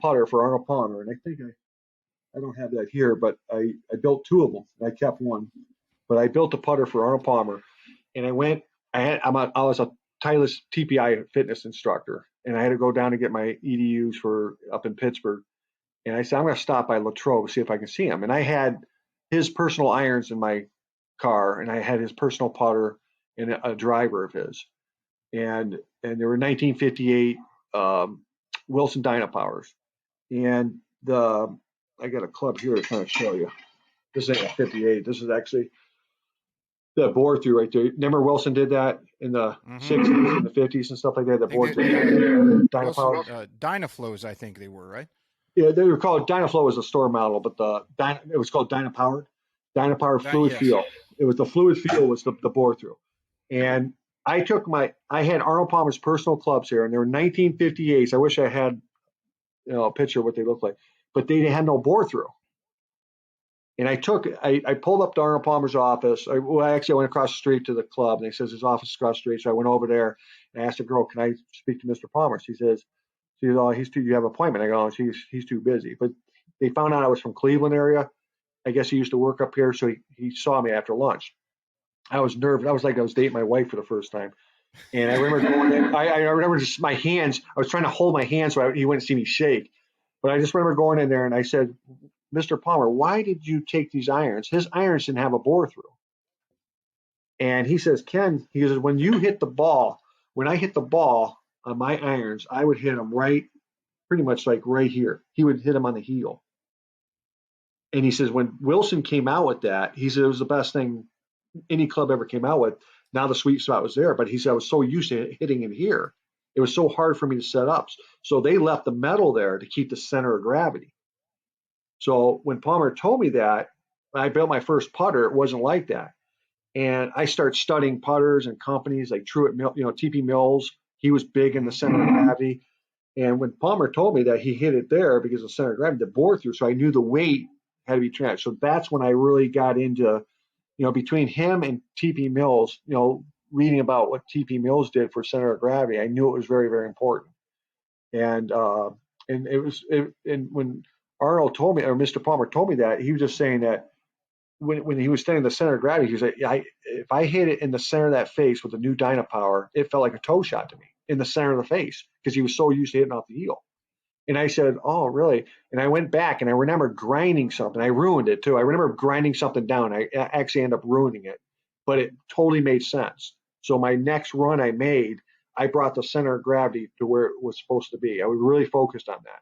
putter for Arnold Palmer, and I think I don't have that here, but I built two of them. And I kept one, but I built a putter for Arnold Palmer, and I went. I was a Titleist TPI fitness instructor, and I had to go down to get my EDUs for up in Pittsburgh. And I said, I'm going to stop by Latrobe, see if I can see him. And I had his personal irons in my car, and I had his personal putter and a driver of his. And they were 1958 Wilson Dynapowers. And I got a club here to kind of show you. This ain't a 58. This is actually the bore through right there. Remember Wilson did that in the 60s and the 50s and stuff like that. The bore through Dynapowers. Dynaflows, I think they were, right? Yeah, they were called Dynaflow was a store model, but it was called Dynapowered. Dynapowered fluid feel. It was the fluid feel was the bore through. And I had Arnold Palmer's personal clubs here, and they were 1958s. I wish I had a picture of what they looked like, but they had no bore through. And I pulled up to Arnold Palmer's office. I went across the street to the club, and he says his office is across the street. So I went over there and asked the girl, "Can I speak to Mr. Palmer?" She says, "Oh, you have an appointment." I go, "Oh, he's too busy." But they found out I was from Cleveland area. I guess he used to work up here, so he saw me after lunch. I was nervous. I was like I was dating my wife for the first time. And I remember going in. I remember just my hands. I was trying to hold my hands so he wouldn't see me shake. But I just remember going in there and I said, "Mr. Palmer, why did you take these irons? His irons didn't have a bore through." And he says, "Ken," he says, when I hit the ball on my irons, I would hit them pretty much like right here. He would hit them on the heel." And he says, when Wilson came out with that, he said it was the best thing any club ever came out with. Now the sweet spot was there, but he said I was so used to hitting it here. It was so hard for me to set up. So they left the metal there to keep the center of gravity. So when Palmer told me that, when I built my first putter, it wasn't like that. And I started studying putters and companies like Truett, TP Mills. He was big in the center of gravity. And when Palmer told me that he hit it there because of the center of gravity, the bore through, so I knew the weight had to be transferred. So that's when I really got into, between him and TP Mills, reading about what TP Mills did for center of gravity, I knew it was very, very important. And when Arnold told me, or Mr. Palmer told me that, he was just saying that when he was studying the center of gravity, he was like, if I hit it in the center of that face with a new Dynapower, it felt like a toe shot to me in the center of the face because he was so used to hitting off the heel. And I said, "Oh, really?" And I went back and I remember grinding something. I ruined it too. I remember grinding something down. I actually ended up ruining it, but it totally made sense. So my next run I made, I brought the center of gravity to where it was supposed to be. I was really focused on that.